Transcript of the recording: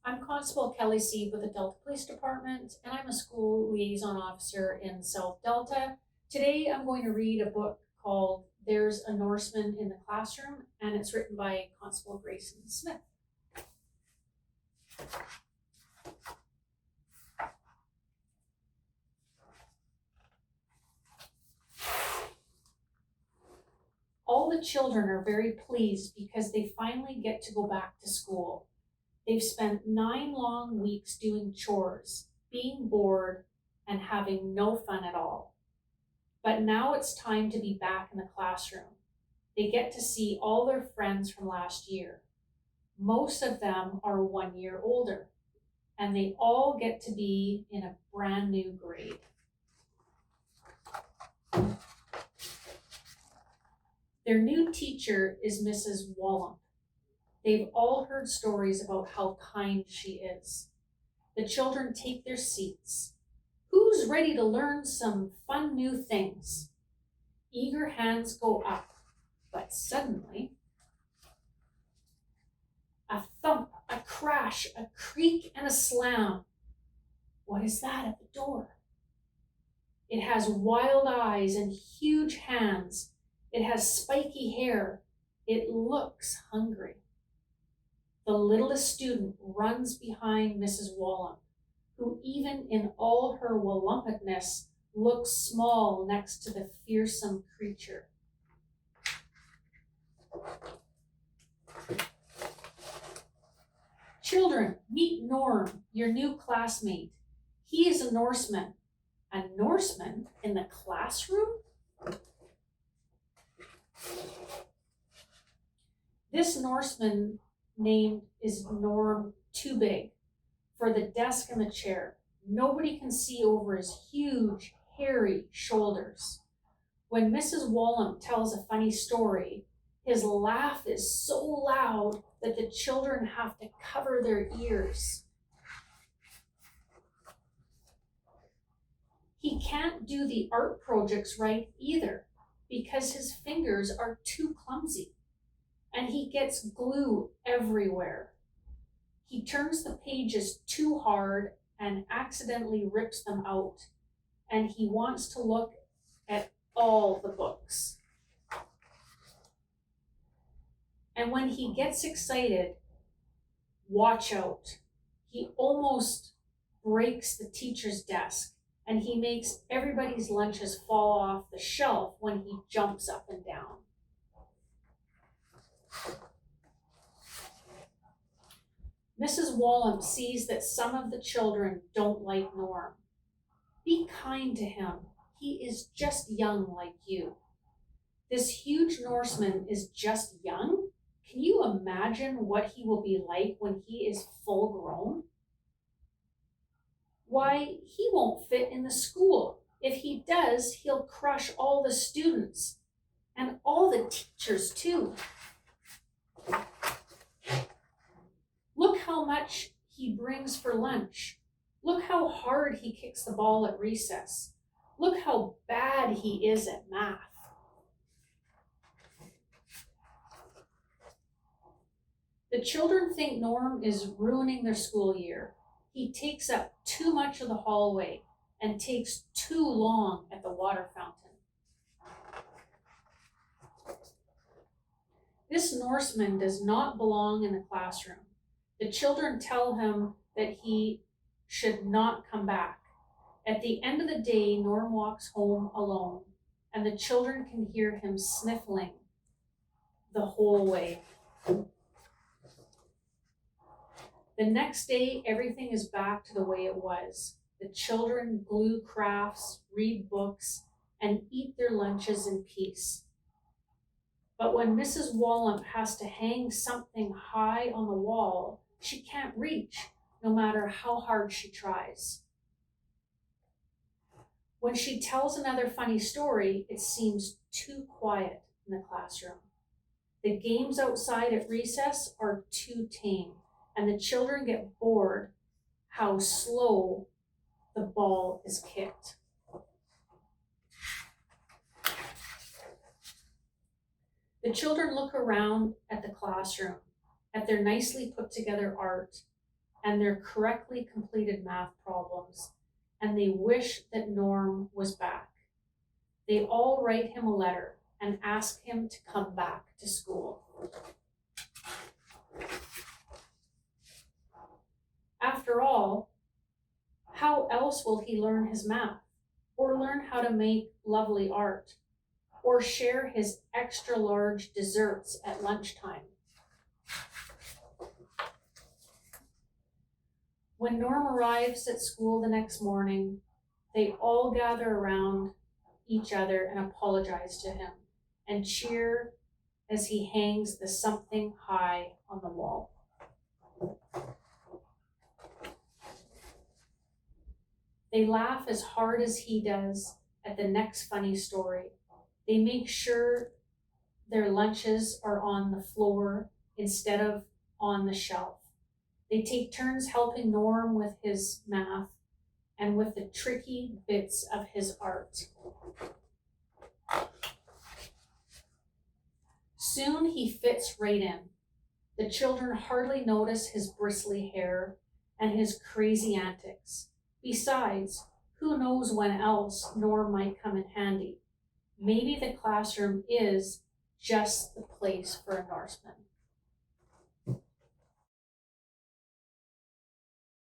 I'm Constable Kelly Sieb with the Delta Police Department, and I'm a school liaison officer in South Delta. Today, I'm going to read a book called There's a Norseman in the Classroom, and it's written by Constable Grayson Smith. All the children are very pleased because they finally get to go back to school. They've spent 9 long weeks doing chores, being bored, and having no fun at all. But now it's time to be back in the classroom. They get to see all their friends from last year. Most of them are 1 year older, and they all get to be in a brand new grade. Their new teacher is Mrs. Wallump. They've all heard stories about how kind she is. The children take their seats. Who's ready to learn some fun new things? Eager hands go up, but suddenly, a thump, a crash, a creak, and a slam. What is that at the door? It has wild eyes and huge hands. It has spiky hair. It looks hungry. The littlest student runs behind Mrs. Wallump, who even in all her Wallumpedness looks small next to the fearsome creature. Children, meet Norm, your new classmate. He is a Norseman. A Norseman in the classroom? This Norseman named is Norm Too Big for the desk and the chair. Nobody can see over his huge, hairy shoulders. When Mrs. Wallump tells a funny story, his laugh is so loud that the children have to cover their ears. He can't do the art projects right either because his fingers are too clumsy, and he gets glue everywhere. He turns the pages too hard and accidentally rips them out, and he wants to look at all the books. And when he gets excited, watch out. He almost breaks the teacher's desk, and he makes everybody's lunches fall off the shelf when he jumps up and down. Mrs. Wallump sees that some of the children don't like Norm. Be kind to him. He is just young like you. This huge Norseman is just young? Can you imagine what he will be like when he is full grown? Why, he won't fit in the school. If he does, he'll crush all the students and all the teachers too. Look how much he brings for lunch. Look how hard he kicks the ball at recess. Look how bad he is at math. The children think Norm is ruining their school year. He takes up too much of the hallway and takes too long at the water fountain. This Norseman does not belong in the classroom. The children tell him that he should not come back. At the end of the day, Norm walks home alone, and the children can hear him sniffling the whole way. The next day, everything is back to the way it was. The children glue crafts, read books, and eat their lunches in peace. But when Mrs. Wallump has to hang something high on the wall, she can't reach, no matter how hard she tries. When she tells another funny story, it seems too quiet in the classroom. The games outside at recess are too tame, and the children get bored how slow the ball is kicked. The children look around at the classroom, at their nicely put together art, and their correctly completed math problems, and they wish that Norm was back. They all write him a letter and ask him to come back to school. After all, how else will he learn his math, or learn how to make lovely art, or share his extra large desserts at lunchtime? When Norm arrives at school the next morning, they all gather around each other and apologize to him and cheer as he hangs the something high on the wall. They laugh as hard as he does at the next funny story. They make sure their lunches are on the floor instead of on the shelf. They take turns helping Norm with his math and with the tricky bits of his art. Soon he fits right in. The children hardly notice his bristly hair and his crazy antics. Besides, who knows when else Norm might come in handy? Maybe the classroom is just the place for a Norseman.